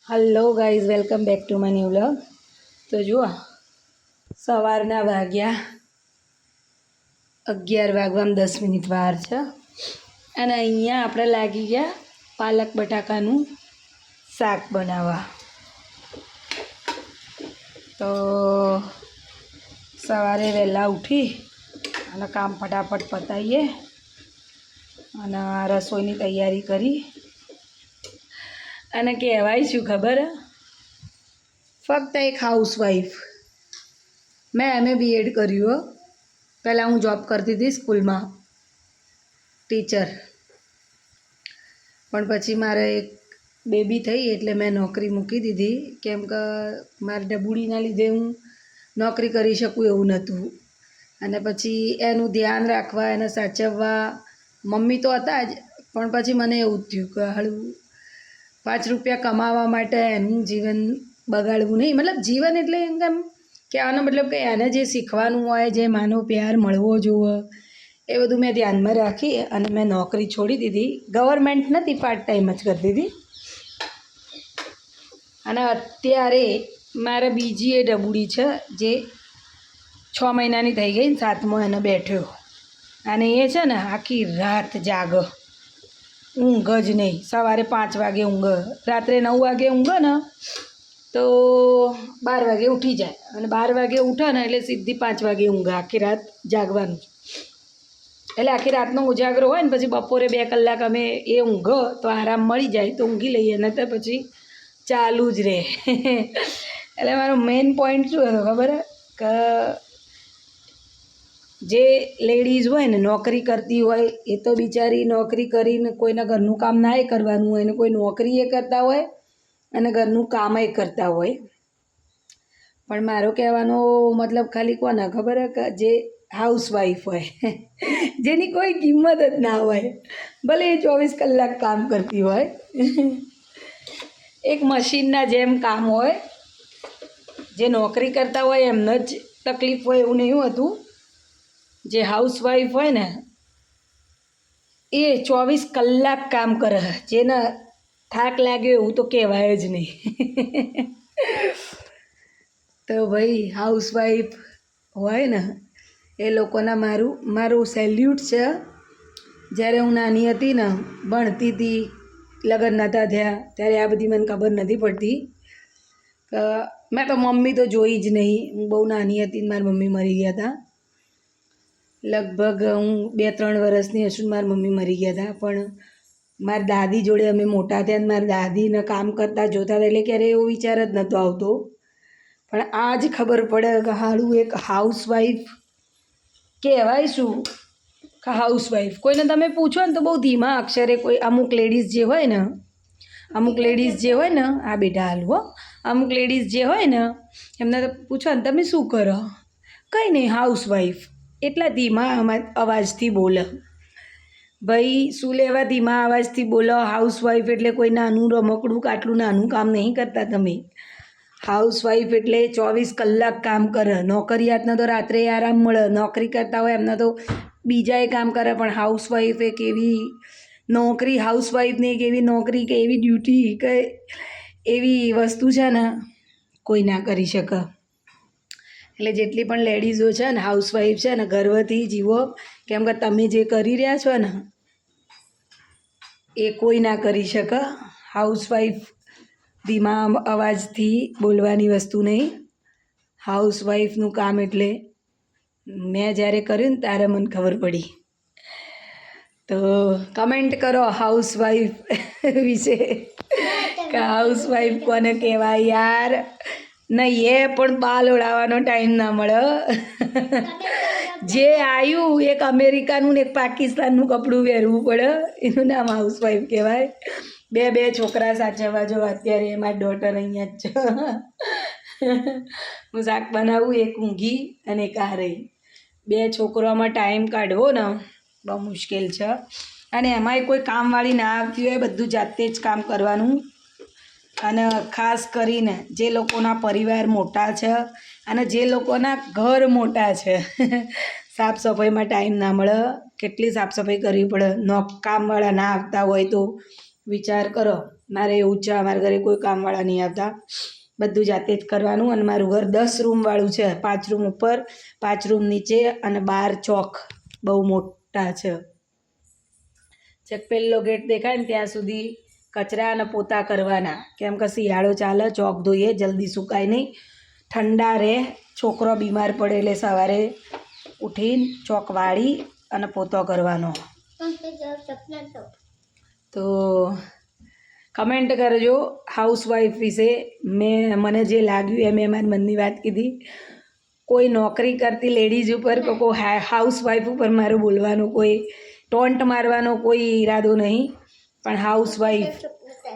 Hello guys, welcome back to my new vlog. તો જુઓ, સવારના વાગ્યા 11 વાગવામાં 10 મિનિટ વાર છે અને અહીંયા આપણે લાગી ગયા પાલક બટાકાનું શાક બનાવવા. તો સવારે વહેલા ઉઠી અને કામ ફટાફટ પતાવીએ અને રસોઈની તૈયારી કરી. અને કહેવાય શું ખબર? ફક્ત એક હાઉસવાઈફ. મેં BEd કર્યું. પહેલાં હું જોબ કરતી હતી સ્કૂલમાં, ટીચર. પણ પછી મારે એક બેબી થઈ એટલે મેં નોકરી મૂકી દીધી, કેમ કે મારી ડબુડીના લીધે હું નોકરી કરી શકું એવું નહોતું. અને પછી એનું ધ્યાન રાખવા, એને સાચવવા મમ્મી તો હતા જ, પણ પછી મને એવું થયું કે હાલું 5 રૂપિયા કમાવા માટે એનું જીવન બગાડવું નહીં. મતલબ જીવન એટલે એમ કહેવાનો મતલબ કે એને જે શીખવાનું હોય, જે માનો પ્યાર મળવો જોઈએ, એ બધું મેં ધ્યાનમાં રાખી અને મેં નોકરી છોડી દીધી. ગવર્મેન્ટ નથી, પાર્ટ ટાઈમ જ કરતી હતી. અને અત્યારે મારે બીજી એ ડબુડી છે જે 6 મહિનાની થઈ ગઈ, 7મો એને બેઠ્યો. અને એ છે ને આખી રાત જાગ, ઊંઘ જ નહીં. સવારે 5 વાગે ઊંઘ, રાત્રે 9 વાગે ઊંઘે ને તો 12 વાગે ઉઠી જાય, અને 12 વાગે ઉઠે ને એટલે સીધી 5 વાગે ઊંઘ. આખી રાત જાગવાનું. એટલે આખી રાતનો ઉજાગરો હોય ને પછી બપોરે 2 કલાક અમે એ ઊંઘો તો આરામ મળી જાય તો ઊંઘી લઈએ, ને તો પછી ચાલુ જ રહે. એટલે મારો મેઇન પોઈન્ટ શું હતો ખબર? કે જે લેડીઝ હોય ને, નોકરી કરતી હોય, એ તો બિચારી નોકરી કરીને કોઈના ઘરનું કામ ના એ કરવાનું હોય, ને કોઈ નોકરી એ કરતા હોય અને ઘરનું કામ એ કરતા હોય. પણ મારો કહેવાનો મતલબ ખાલી કોને ખબર હે? કે જે હાઉસવાઈફ હોય, જેની કોઈ કિંમત જ ના હોય, ભલે એ 24 કલાક કામ કરતી હોય. એક મશીનના જેમ કામ હોય. જે નોકરી કરતા હોય એમને જ તકલીફ હોય એવું નહીં હોતું. જે હાઉસવાઈફ હોય ને એ 24 કલાક કામ કરે. જેને થાક લાગ્યો એવું તો કહેવાય જ નહીં. તો ભાઈ હાઉસવાઈફ હોય ને એ લોકોના મારું સેલ્યુટ છે. જ્યારે હું નાની હતી ને, ભણતી હતી, લગ્ન નહોતા થયા, ત્યારે આ બધી મને ખબર નથી પડતી. મેં તો મમ્મી તો જોઈ જ નહીં. હું બહુ નાની હતી, મારી મમ્મી મરી ગયા હતા. લગભગ હું 2-3 વર્ષની હશું, મારી મમ્મી મરી ગયા હતા. પણ મારી દાદી જોડે અમે મોટા થયા, મારી દાદીને કામ કરતા જોતા હતા, એટલે ક્યારેય એવો વિચાર જ નહોતો આવતો. પણ આ જ ખબર પડે કે હાલું એક હાઉસવાઈફ કહેવાય શું? કે હાઉસવાઈફ કોઈને તમે પૂછો ને તો બહુ ધીમા અક્ષરે કોઈ અમુક લેડીઝ જે હોય ને, આ બેટા હાલવો, અમુક લેડીઝ જે હોય ને એમને તો પૂછો ને તમે શું કરો? કંઈ નહીં, હાઉસવાઈફ. એટલા ધીમા અવાજથી બોલે. ભાઈ શું લેવા ધીમા અવાજથી બોલો? હાઉસવાઈફ એટલે કોઈ નાનું રમકડું કે આટલું નાનું કામ નહીં કરતા તમે. હાઉસવાઈફ એટલે 24 કલાક કામ કરે. નોકરિયાતને તો રાત્રે આરામ મળે, નોકરી કરતા હોય એમને તો બીજાએ કામ કરે. પણ હાઉસવાઈફ એક એવી નોકરી, હાઉસવાઈફને એક એવી નોકરી કે એવી ડ્યુટી કે એવી વસ્તુ છે ને કોઈ ના કરી શકે. એટલે જેટલી પણ લેડીઝો છે ને, હાઉસવાઈફ છે ને, ગર્વથી જીવો. કેમ કે તમે જે કરી રહ્યા છો ને એ કોઈ ના કરી શકે. હાઉસવાઈફ ધીમા અવાજથી બોલવાની વસ્તુ નહીં. હાઉસવાઈફનું કામ એટલે મેં જ્યારે કર્યું ને ત્યારે મને ખબર પડી. તો કમેન્ટ કરો હાઉસવાઈફ વિશે, કે હાઉસવાઈફ કોને કહેવાય યાર. નહીં એ પણ બાલ ઓળાવવાનો ટાઈમ ના મળે. જે આવ્યું એક અમેરિકાનું ને એક પાકિસ્તાનનું કપડું પહેરવું પડે, એનું નામ હાઉસવાઈફ કહેવાય. 2 છોકરા સાચવવા જો. અત્યારે મારી ડોટર અહીંયા જ છે. હું શાક બનાવું, એક ઊંઘી અને એક આ રહી. 2 છોકરાઓમાં ટાઈમ કાઢવો ને બહુ મુશ્કેલ છે. અને એમાંય કોઈ કામવાળી ના આવતી હોય, બધું જાતે જ કામ કરવાનું. અને ખાસ કરીને જે લોકોના પરિવાર મોટા છે અને જે લોકોના ઘર મોટા છે, સાફ સફાઈમાં ટાઈમ ના મળે. કેટલી સાફ સફાઈ કરવી પડે. કામવાળા ના આવતા હોય તો વિચાર કરો. મારે એવું છે, અમારા ઘરે કોઈ કામવાળા નહીં આવતા, બધું જાતે જ કરવાનું. અને મારું ઘર 10 રૂમવાળું છે, 5 રૂમ ઉપર, 5 રૂમ નીચે અને 12 ચોક, બહુ મોટા છે. છેક પહેલો ગેટ દેખાય ને ત્યાં સુધી કચરા અને પોતા કરવાના, કેમ કે શિયાળો ચાલે, ચોક ધોઈએ જલ્દી સુકાય નહીં, ઠંડા રહે, છોકરો બીમાર પડે એટલે સવારે ઉઠીને ચોક વાળી અને પોતો કરવાનો. તો કમેન્ટ કરજો હાઉસવાઈફ વિશે. મને જે લાગ્યું એ મેં મારી મનની વાત કીધી. કોઈ નોકરી કરતી લેડીઝ ઉપર કે કોઈ હાઉસવાઈફ ઉપર મારું બોલવાનું, કોઈ ટોન્ટ મારવાનો કોઈ ઈરાદો નહીં, પણ હાઉસવાઈફ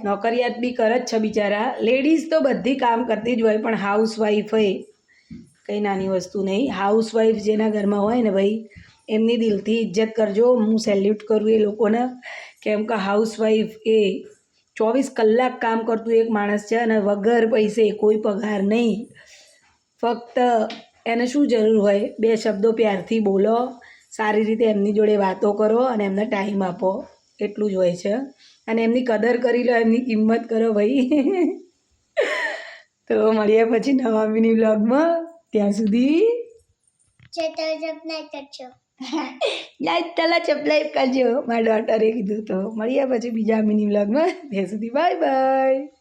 નોકરિયાત બી કરે જ છે બિચારા. લેડીઝ તો બધી કામ કરતી જ હોય, પણ હાઉસવાઈફ હોય કંઈ નાની વસ્તુ નહીં. હાઉસવાઈફ જેના ઘરમાં હોય ને ભાઈ, એમની દિલથી ઇજ્જત કરજો. હું સેલ્યુટ કરું એ લોકોને, કેમ કે હાઉસવાઈફ એ 24 કલાક કામ કરતું એક માણસ છે અને વગર પૈસે, કોઈ પગાર નહીં. ફક્ત એને શું જરૂર હોય, 2 શબ્દો પ્યારથી બોલો, સારી રીતે એમની જોડે વાતો કરો અને એમને ટાઈમ આપો, એટલું જ હોય છે. અને એમની કદર કરી લો, એમની કિંમત કરો ભાઈ. તો મળીએ પછી નવા મિની વ્લોગમાં. ત્યાં સુધી સબસ્ક્રાઈબ કરજો, મારા ડોટરે કીધું. તો મળીએ પછી બીજા મિની વ્લોગમાં. ત્યાં સુધી બાય બાય.